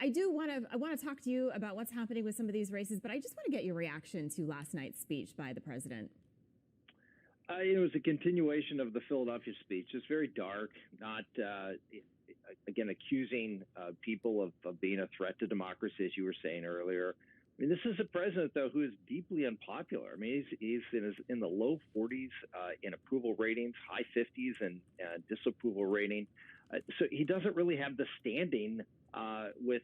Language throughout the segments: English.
I want to talk to you about what's happening with some of these races, but I just want to get your reaction to last night's speech by the president. It was a continuation of the Philadelphia speech. It's very dark, not, again, accusing people of being a threat to democracy, as you were saying earlier. I mean, this is a president, though, who is deeply unpopular. I mean, he's in the low 40s in approval ratings, high 50s in disapproval rating. So he doesn't really have the standing with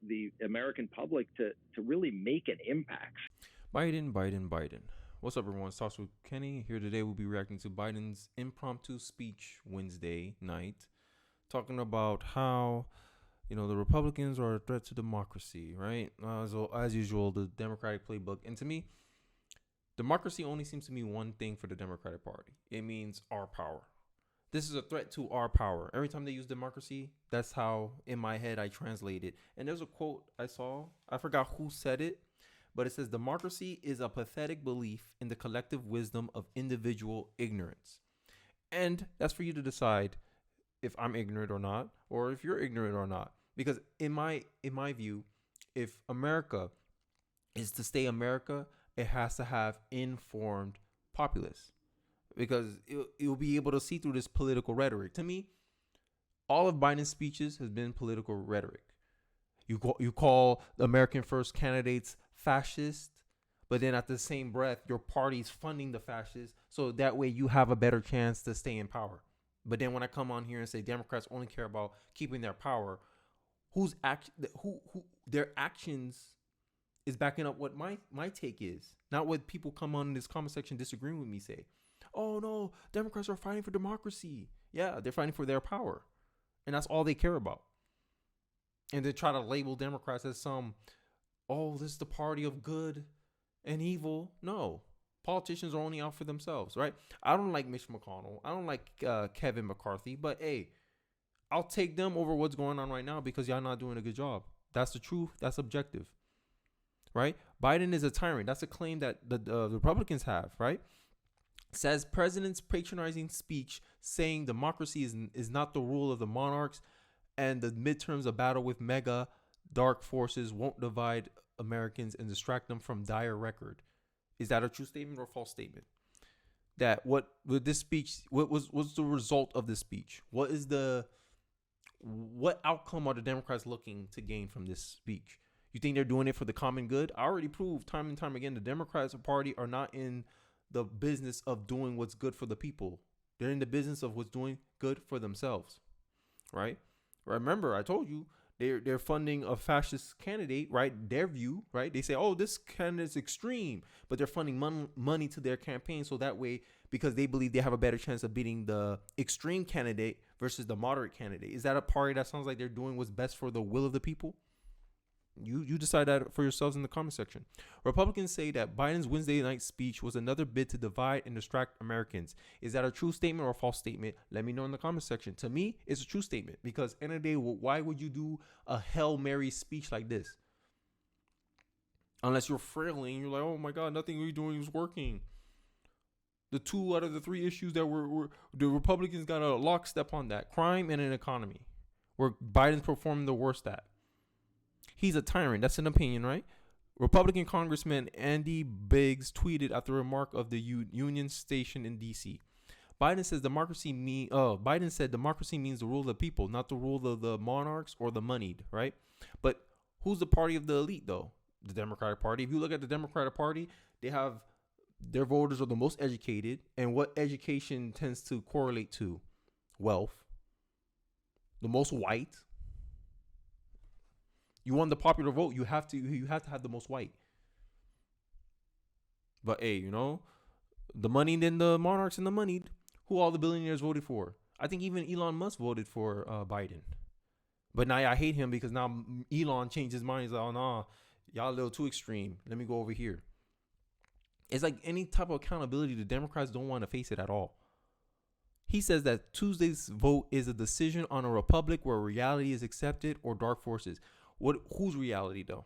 the American public to really make an impact. Biden. What's up, everyone? It's Toss with Kenny. Here today, we'll be reacting to Biden's impromptu speech Wednesday night, talking about how, the Republicans are a threat to democracy, right? As usual, the Democratic playbook. And to me, democracy only seems to mean one thing for the Democratic Party. It means our power. This is a threat to our power. Every time they use democracy, that's how, in my head, I translate it. And there's a quote I saw. I forgot who said it, but it says, democracy is a pathetic belief in the collective wisdom of individual ignorance. And that's for you to decide if I'm ignorant or not, or if you're ignorant or not. Because in my view, if America is to stay America, it has to have informed populace. Because it'll be able to see through this political rhetoric. To me, all of Biden's speeches has been political rhetoric. You call the American First candidates fascist, but then at the same breath, your party's funding the fascists, so that way you have a better chance to stay in power. But then when I come on here and say Democrats only care about keeping their power, who their actions is backing up what my take is, not what people come on in this comment section disagreeing with me say. Oh no, Democrats are fighting for democracy. Yeah, they're fighting for their power, and that's all they care about. And they try to label Democrats as this is the party of good and evil. No, politicians are only out for themselves, right? I don't like Mitch McConnell. I don't like Kevin McCarthy, but hey, I'll take them over what's going on right now because y'all not doing a good job. That's the truth. That's objective, right? Biden is a tyrant. That's a claim that the Republicans have, right? Says president's patronizing speech saying democracy is not the rule of the monarchs, and the midterms, a battle with mega dark forces, won't divide Americans and distract them from dire record. Is that a true statement or a false statement? That what with this speech, what's the result of this speech? What outcome are the Democrats looking to gain from this speech? You think they're doing it for the common good? I already proved time and time again the Democrats party are not in the business of doing what's good for the people. They're in the business of what's doing good for themselves, right? Remember, I told you they're funding a fascist candidate, right? Their view, right? They say, oh, this candidate's extreme, but they're funding money to their campaign. So that way, because they believe they have a better chance of beating the extreme candidate versus the moderate candidate. Is that a party that sounds like they're doing what's best for the will of the people? You decide that for yourselves in the comment section. Republicans say that Biden's Wednesday night speech was another bid to divide and distract Americans. Is that a true statement or a false statement? Let me know in the comment section. To me, it's a true statement because end of the day, why would you do a Hail Mary speech like this? Unless you're frailing, you're like, oh my God, nothing we're doing is working. The 2 out of the 3 issues that the Republicans got a lockstep on that: crime and an economy, where Biden's performing the worst at. He's a tyrant. That's an opinion, right? Republican Congressman Andy Biggs tweeted after a remark of the Union Station in D.C. Biden said democracy means the rule of the people, not the rule of the monarchs or the moneyed, right? But who's the party of the elite, though? The Democratic Party. If you look at the Democratic Party, they have their voters are the most educated, and what education tends to correlate to? Wealth. The most white. You want the popular vote, you have to have the most white. But hey, the money, then the monarchs and the moneyed, who all the billionaires voted for. I think even Elon Musk voted for Biden. But now I hate him because now Elon changed his mind. He's like, oh no, y'all a little too extreme. Let me go over here. It's like any type of accountability, the Democrats don't want to face it at all. He says that Tuesday's vote is a decision on a republic where reality is accepted or dark forces. Whose reality though?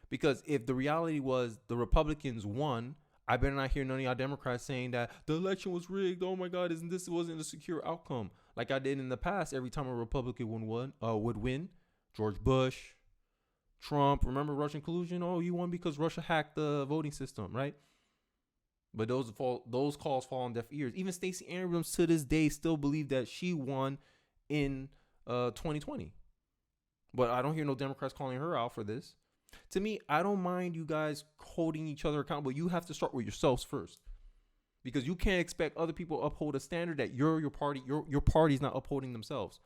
Because if the reality was the Republicans won, I better not hear none of y'all Democrats saying that the election was rigged. Oh my God, wasn't a secure outcome like I did in the past. Every time a Republican would win, George Bush, Trump. Remember Russian collusion? Oh, you won because Russia hacked the voting system, right? But those calls fall on deaf ears. Even Stacey Abrams to this day still believe that she won in 2020. But I don't hear no Democrats calling her out for this. To me, I don't mind you guys holding each other accountable. You have to start with yourselves first, because you can't expect other people to uphold a standard that your party's not upholding themselves.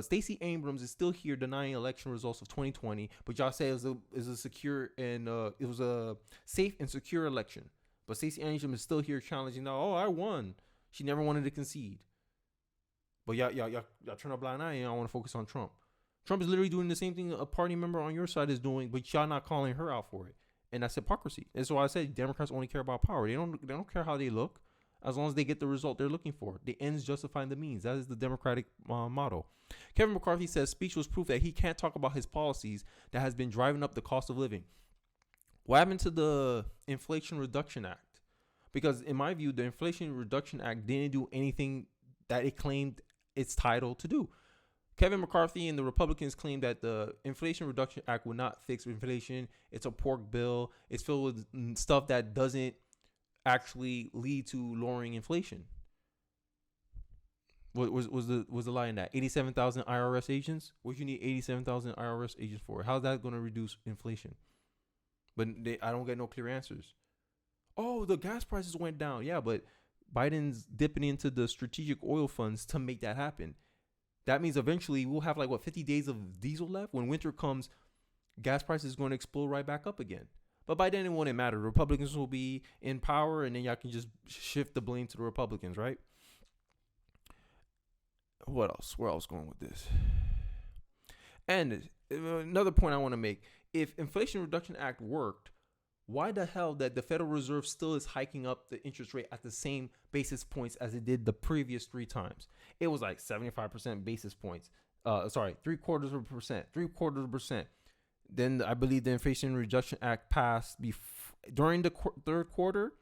Stacey Abrams is still here denying election results of 2020, but y'all say it was a secure and it was a safe and secure election. But Stacey Abrams is still here challenging now. Oh, I won. She never wanted to concede. But y'all turn a blind eye and y'all want to focus on Trump. Trump is literally doing the same thing a party member on your side is doing, but y'all not calling her out for it. And that's hypocrisy. That's why I said Democrats only care about power. They don't care how they look, as long as they get the result they're looking for. The ends justifying the means. That is the Democratic motto. Kevin McCarthy says speech was proof that he can't talk about his policies that has been driving up the cost of living. What happened to the Inflation Reduction Act? Because in my view, the Inflation Reduction Act didn't do anything that it claimed its title to do. Kevin McCarthy and the Republicans claim that the Inflation Reduction Act will not fix inflation. It's a pork bill. It's filled with stuff that doesn't actually lead to lowering inflation. What was the lie in that? 87,000 IRS agents? What you need 87,000 IRS agents for? How's that going to reduce inflation? But I don't get no clear answers. Oh, the gas prices went down. Yeah, but Biden's dipping into the strategic oil funds to make that happen. That means eventually we'll have 50 days of diesel left. When winter comes, gas prices is going to explode right back up again. But by then it won't matter. The Republicans will be in power, and then y'all can just shift the blame to the Republicans, right? What else? Where else going with this? And another point I want to make. If Inflation Reduction Act worked, why the hell that the Federal Reserve still is hiking up the interest rate at the same basis points as it did the previous 3 times? It was 75% basis points. 0.75%. Then I believe the Inflation Reduction Act passed during the third quarter.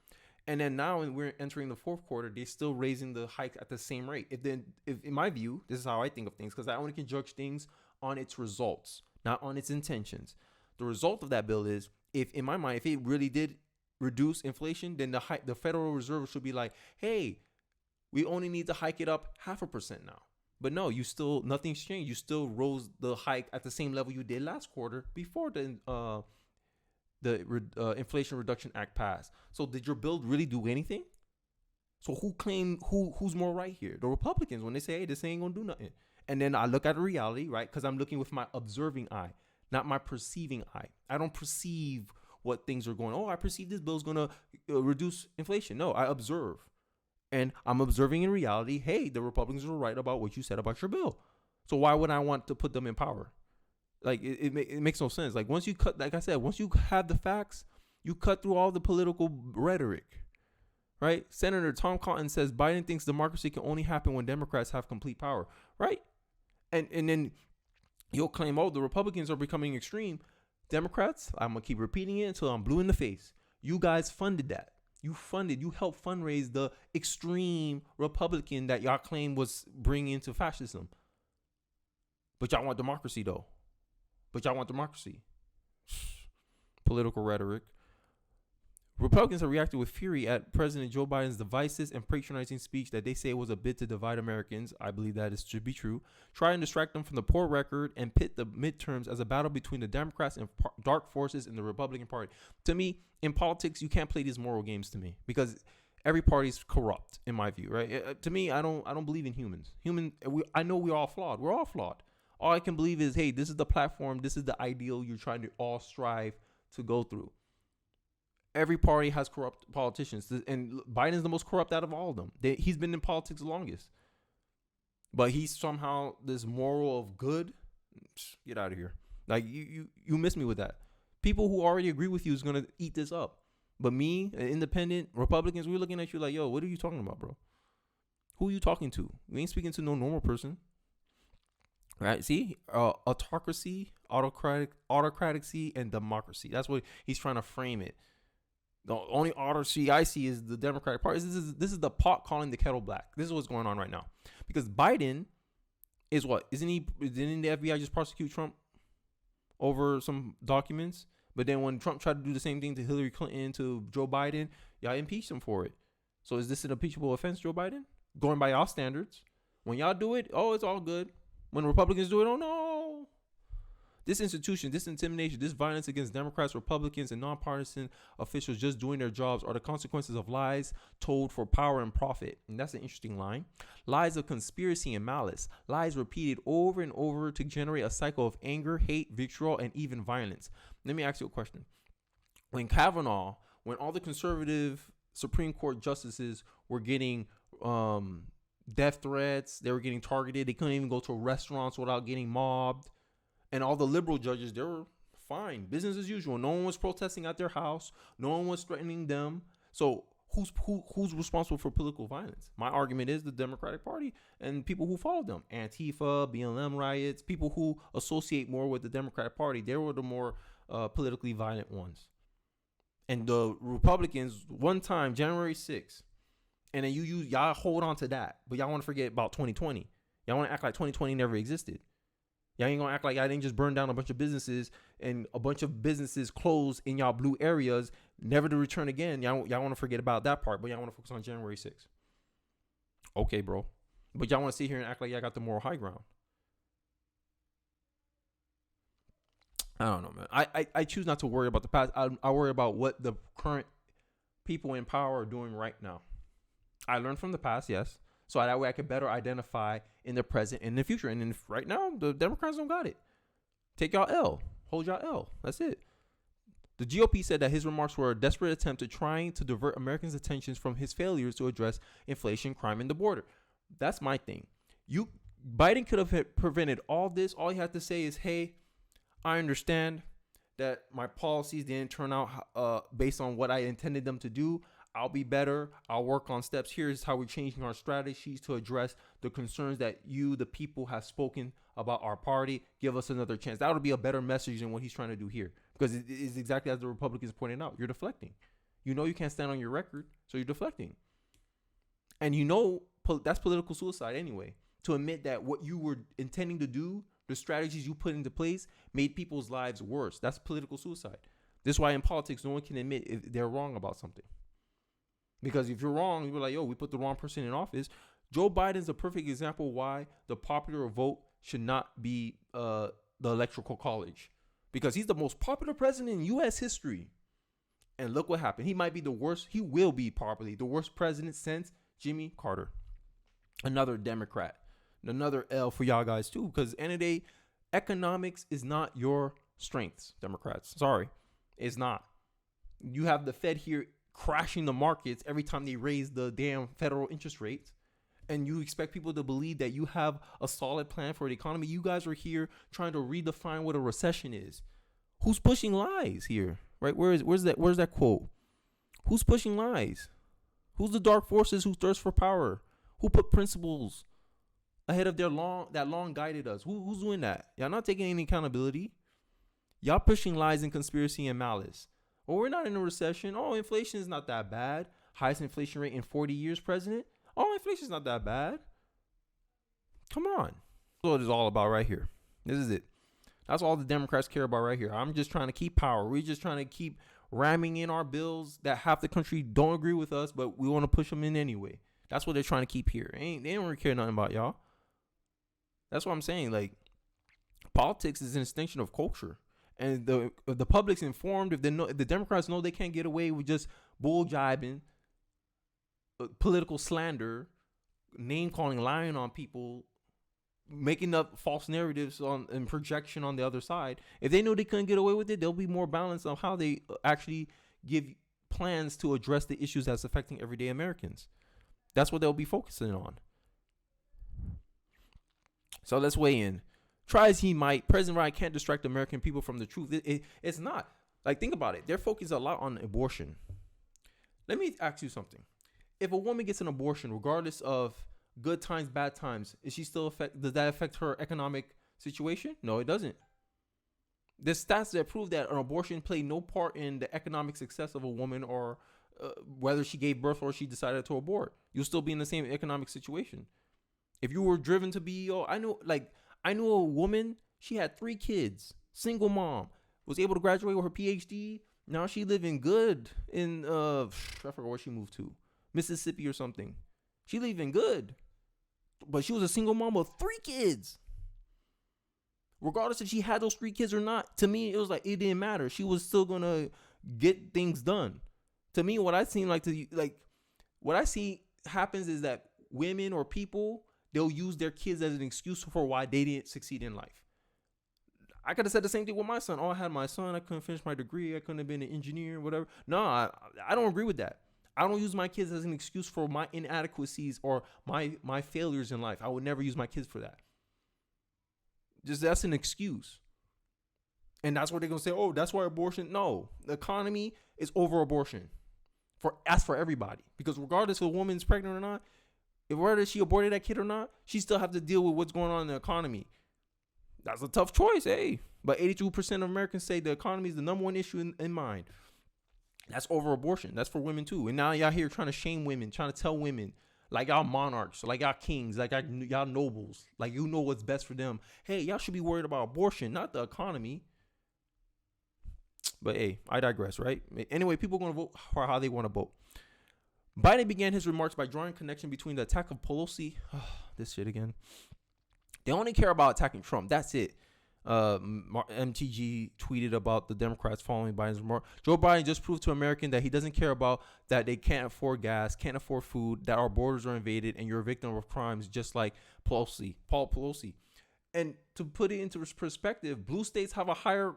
And then now when we're entering the fourth quarter, they're still raising the hike at the same rate. If in my view, this is how I think of things, because I only can judge things on its results, not on its intentions. The result of that bill is, in my mind, if it really did reduce inflation, then the Federal Reserve should be like, hey, we only need to hike it up 0.5% now. But no, nothing's changed. You still rose the hike at the same level you did last quarter before the Inflation Reduction Act passed. So did your bill really do anything? So who's more right here? The Republicans, when they say, hey, this ain't gonna do nothing. And then I look at the reality, right? Because I'm looking with my observing eye, not my perceiving eye. I don't perceive what things are going. Oh, I perceive this bill is going to reduce inflation. No, I observe. And I'm observing in reality, hey, the Republicans were right about what you said about your bill. So why would I want to put them in power? It makes no sense. Once you once you have the facts, you cut through all the political rhetoric, right? Senator Tom Cotton says Biden thinks democracy can only happen when Democrats have complete power, right? And then you'll claim, oh, the Republicans are becoming extreme. Democrats, I'm going to keep repeating it until I'm blue in the face. You guys funded that. You helped fundraise the extreme Republican that y'all claim was bringing into fascism. But y'all want democracy, though. Political rhetoric. Republicans have reacted with fury at President Joe Biden's divisive and patronizing speech that they say was a bid to divide Americans. I believe that should be true. Try and distract them from the poor record and pit the midterms as a battle between the Democrats and dark forces in the Republican Party. To me, in politics, you can't play these moral games to me, because every party is corrupt, in my view, right? To me, I don't believe in humans. I know we're all flawed. We're all flawed. All I can believe is, hey, this is the platform. This is the ideal you're trying to all strive to go through. Every party has corrupt politicians, and Biden is the most corrupt out of all of them. He's been in politics the longest, but he's somehow this moral of good. Get out of here! You miss me with that. People who already agree with you is gonna eat this up, but me, independent Republicans, we're looking at you like, yo, what are you talking about, bro? Who are you talking to? We ain't speaking to no normal person, right? See, autocracy, autocracy, and democracy. That's what he's trying to frame it. The only autocracy I see is the Democratic Party. This is the pot calling the kettle black. This is what's going on right now. Because Biden is what? Didn't the FBI just prosecute Trump over some documents. But then when Trump tried to do the same thing to Hillary Clinton, to Joe Biden, y'all impeached him for it. So is this an impeachable offense, Joe Biden? Going by y'all standards. When y'all do it, oh, it's all good. When Republicans do it, oh no. This institution, this intimidation, this violence against Democrats, Republicans, and nonpartisan officials just doing their jobs are the consequences of lies told for power and profit. And that's an interesting line. Lies of conspiracy and malice. Lies repeated over and over to generate a cycle of anger, hate, vitriol, and even violence. Let me ask you a question. When Kavanaugh, when all the conservative Supreme Court justices were getting death threats, they were getting targeted, they couldn't even go to restaurants without getting mobbed. And all the liberal judges, they were fine, business as usual. No one was protesting at their house. No one was threatening them. So who's responsible for political violence? My argument is the Democratic Party and people who follow them. Antifa, BLM riots, people who associate more with the Democratic Party. They were the more politically violent ones. And the Republicans, one time, January 6th, and then y'all hold on to that. But y'all want to forget about 2020. Y'all want to act like 2020 never existed. Y'all ain't gonna act like y'all didn't just burn down a bunch of businesses and a bunch of businesses closed in y'all blue areas, never to return again. Y'all want to forget about that part, but y'all want to focus on January 6th. Okay, bro. But y'all want to sit here and act like y'all got the moral high ground. I don't know, man. I choose not to worry about the past. I worry about what the current people in power are doing right now. I learned from the past, yes. So that way I can better identify in the present and in the future. And then right now, the Democrats don't got it. Take y'all L. Hold y'all L. That's it. The GOP said that his remarks were a desperate attempt at trying to divert Americans' attentions from his failures to address inflation, crime, and the border. That's my thing. Biden could have prevented all this. All he had to say is, hey, I understand that my policies didn't turn out based on what I intended them to do. I'll be better. I'll work on steps. Here's how we're changing our strategies to address the concerns that you, the people, have spoken about our party. Give us another chance. That would be a better message than what he's trying to do here. Because it is exactly as the Republicans pointed out. You're deflecting. You know you can't stand on your record, so you're deflecting. And you know that's political suicide anyway. To admit that what you were intending to do, the strategies you put into place, made people's lives worse. That's political suicide. This is why in politics, no one can admit if they're wrong about something. Because if you're wrong, you're like, yo, we put the wrong person in office. Joe Biden's a perfect example why the popular vote should not be the electoral college. Because he's the most popular president in U.S. history. And look what happened. He might be the worst. He will be probably the worst president since Jimmy Carter. Another Democrat. Another L for y'all guys too. Because at the end of the day, economics is not your strengths, Democrats. Sorry. It's not. You have the Fed here crashing the markets every time they raise the damn federal interest rates, and you expect people to believe that you have a solid plan for the economy. You guys are here trying to redefine what a recession is. Who's pushing lies here? Right? Where's that quote? Who's pushing lies? Who's the dark forces who thirst for power? Who put principles ahead of that long guided us? Who's doing that? Y'all not taking any accountability. Y'all pushing lies and conspiracy and malice. Well, we're not in a recession. Oh, inflation is not that bad. Highest inflation rate in 40 years, president. Oh, inflation is not that bad. Come on. That's what it's all about right here. This is it. That's all the Democrats care about right here. I'm just trying to keep power. We're just trying to keep ramming in our bills that half the country don't agree with us, but we want to push them in anyway. That's what they're trying to keep here. They don't really care nothing about y'all. That's what I'm saying. Like, politics is an extension of culture. And the public's informed. If the Democrats know they can't get away with just bull jibing, political slander, name calling, lying on people, making up false narratives and projection on the other side. If they know they couldn't get away with it, they'll be more balanced on how they actually give plans to address the issues that's affecting everyday Americans. That's what they'll be focusing on. So let's weigh in. Try as he might, President Biden can't distract the American people from the truth. It's not. Like, think about it. They're focused a lot on abortion. Let me ask you something. If a woman gets an abortion, regardless of good times, bad times, does that affect her economic situation? No, it doesn't. There's stats that prove that an abortion played no part in the economic success of a woman, or whether she gave birth or she decided to abort. You'll still be in the same economic situation. If you were driven to be, I knew a woman, she had 3 kids. Single mom. Was able to graduate with her PhD. Now she living good in I forgot where she moved to. Mississippi or something. She living good. But she was a single mom with 3 kids. Regardless if she had those 3 kids or not, to me, it was like it didn't matter. She was still gonna get things done. To me, what I see happens is that women or people, they'll use their kids as an excuse for why they didn't succeed in life. I could have said the same thing with my son. Oh, I had my son. I couldn't finish my degree. I couldn't have been an engineer, whatever. No, I don't agree with that. I don't use my kids as an excuse for my inadequacies or my failures in life. I would never use my kids for that. Just that's an excuse. And that's what they're going to say, oh, that's why abortion. No, the economy is over abortion. As for everybody. Because regardless if a woman's pregnant or not, if whether she aborted that kid or not, she still have to deal with what's going on in the economy. That's a tough choice, hey. But 82% of Americans say the economy is the number one issue in mind. That's over abortion. That's for women too. And now y'all here trying to shame women, trying to tell women, like y'all monarchs, like y'all kings, like y'all nobles, like you know what's best for them. Hey, y'all should be worried about abortion, not the economy. But hey, I digress, right? Anyway, people are going to vote for how they want to vote. Biden began his remarks by drawing a connection between the attack of Pelosi. This shit again. They only care about attacking Trump. That's it. MTG tweeted about the Democrats following Biden's remark. Joe Biden just proved to Americans that he doesn't care about that they can't afford gas, can't afford food, that our borders are invaded, and you're a victim of crimes just like Paul Pelosi. And to put it into perspective, blue states have a higher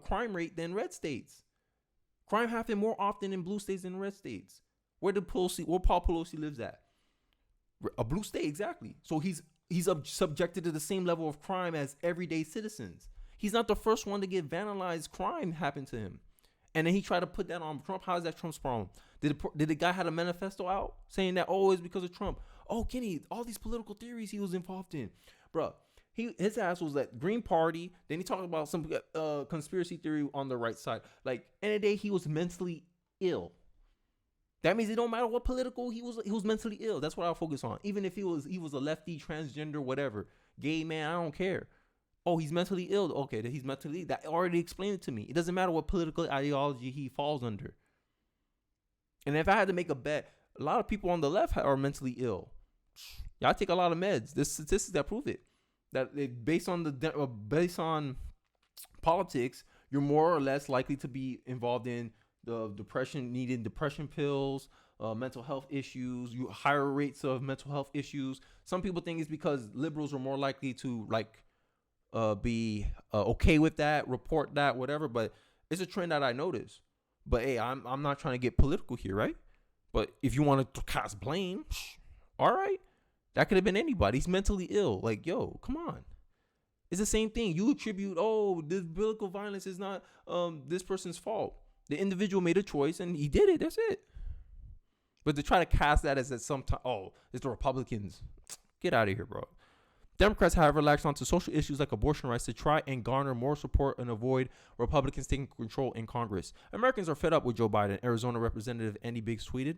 crime rate than red states. Crime happens more often in blue states than red states. Where Paul Pelosi lives at? A blue state, exactly. So he's subjected to the same level of crime as everyday citizens. He's not the first one to get vandalized. Crime happened to him. And then he tried to put that on Trump. How is that Trump's problem? Did the guy have a manifesto out saying that, oh, it's because of Trump? Oh, Kenny, all these political theories he was involved in. Bro, his ass was that Green Party. Then he talked about some conspiracy theory on the right side. Like, end of the day, he was mentally ill. That means it don't matter what political he was mentally ill. That's what I'll focus on. Even if he was a lefty, transgender, whatever, gay man, I don't care. Oh, he's mentally ill. Okay, he's mentally ill. That already explained it to me. It doesn't matter what political ideology he falls under. And if I had to make a bet, a lot of people on the left are mentally ill. Y'all take a lot of meds. There's statistics that prove it. That based on politics, you're more or less likely to be involved in the depression, needing depression pills, mental health issues, higher rates of mental health issues. Some people think it's because liberals are more likely to be okay with that, report that, whatever. But it's a trend that I noticed. But hey, I'm not trying to get political here, right? But if you want to cast blame, all right, that could have been anybody. He's mentally ill. Like, yo, come on. It's the same thing. You attribute, this biblical violence is not this person's fault. The individual made a choice and he did it. That's it. But to try to cast that as it's the Republicans. Get out of here, bro. Democrats, however, latched onto social issues like abortion rights to try and garner more support and avoid Republicans taking control in Congress. Americans are fed up with Joe Biden. Arizona Representative Andy Biggs tweeted,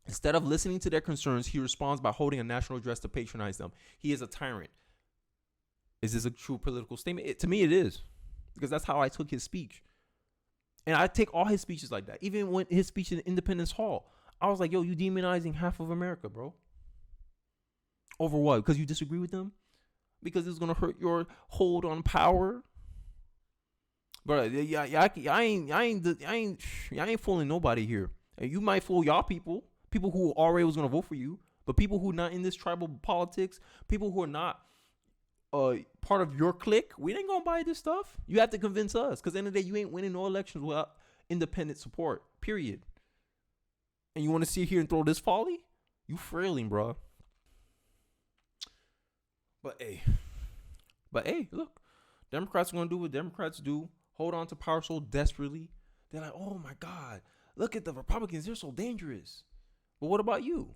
instead of listening to their concerns, he responds by holding a national address to patronize them. He is a tyrant. Is this a true political statement? To me, it is. Because that's how I took his speech. And I take all his speeches like that. Even when his speech in Independence Hall, I was like, yo, you demonizing half of America, bro. Over what? Because you disagree with them? Because it's going to hurt your hold on power? Bro, I ain't fooling nobody here. You might fool y'all people who already was going to vote for you, but people who not in this tribal politics, people who are not part of your clique, we ain't gonna buy this stuff. You have to convince us, because at the end of the day, you ain't winning no elections without independent support, period. And you want to sit here and throw this folly? You frailing, bro. But hey, look, Democrats are gonna do what Democrats do, hold on to power so desperately. They're like, oh my God, look at the Republicans, they're so dangerous. But what about you?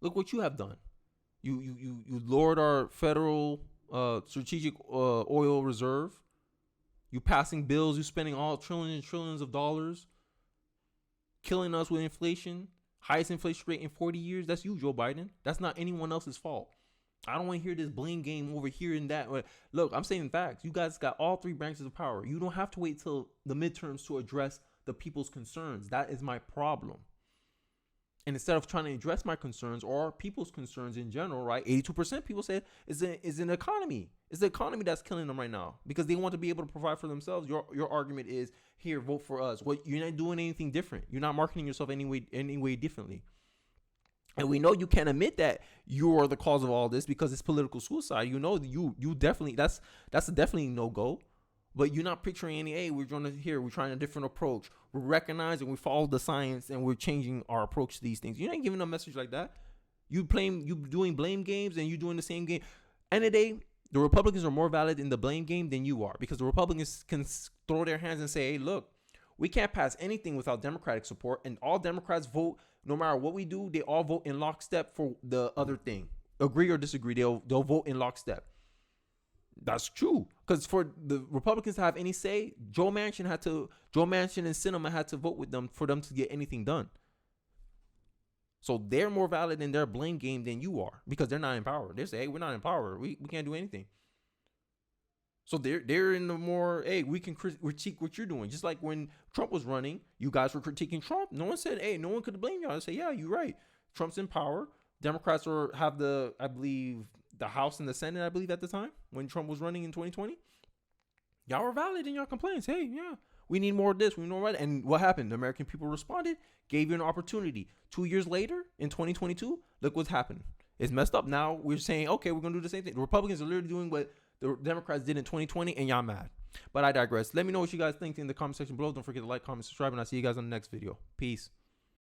Look what you have done. You lowered our federal strategic oil reserve. You passing bills. You spending all trillions and trillions of dollars, killing us with inflation. Highest inflation rate in 40 years. That's you, Joe Biden. That's not anyone else's fault. I don't want to hear this blame game over here and that. Look, I'm saying facts. You guys got all three branches of power. You don't have to wait till the midterms to address the people's concerns. That is my problem. And instead of trying to address my concerns or people's concerns in general, right? 82% people said is an economy. It's the economy that's killing them right now because they want to be able to provide for themselves. Your argument is here, vote for us. Well, you're not doing anything different. You're not marketing yourself any way differently. And we know you can't admit that you are the cause of all this because it's political suicide. You know, you definitely that's definitely no go. But you're not picturing any. Hey, we're trying a different approach. We're recognizing we follow the science and we're changing our approach to these things. You're not giving a message like that. You doing blame games and you doing the same game. End of the day, the Republicans are more valid in the blame game than you are because the Republicans can throw their hands and say, hey, look, we can't pass anything without Democratic support, and all Democrats vote. No matter what we do, they all vote in lockstep for the other thing. Agree or disagree, they'll vote in lockstep. That's true. Because for the Republicans to have any say, Joe Manchin and Sinema had to vote with them for them to get anything done. So they're more valid in their blame game than you are because they're not in power. They say, hey, we're not in power. We can't do anything. So they're in the more, hey, we can critique what you're doing. Just like when Trump was running, you guys were critiquing Trump. No one said, hey, no one could blame y'all. I say, yeah, you're right. Trump's in power. Democrats have I believe, the House and the Senate, I believe, at the time when Trump was running in 2020. Y'all were valid in your complaints. Hey, yeah, we need more of this. We need more of that. And what happened? The American people responded, gave you an opportunity. 2 years later, in 2022, look what's happened. It's messed up. Now we're saying, okay, we're going to do the same thing. The Republicans are literally doing what the Democrats did in 2020, and y'all mad. But I digress. Let me know what you guys think in the comment section below. Don't forget to like, comment, subscribe, and I'll see you guys on the next video. Peace.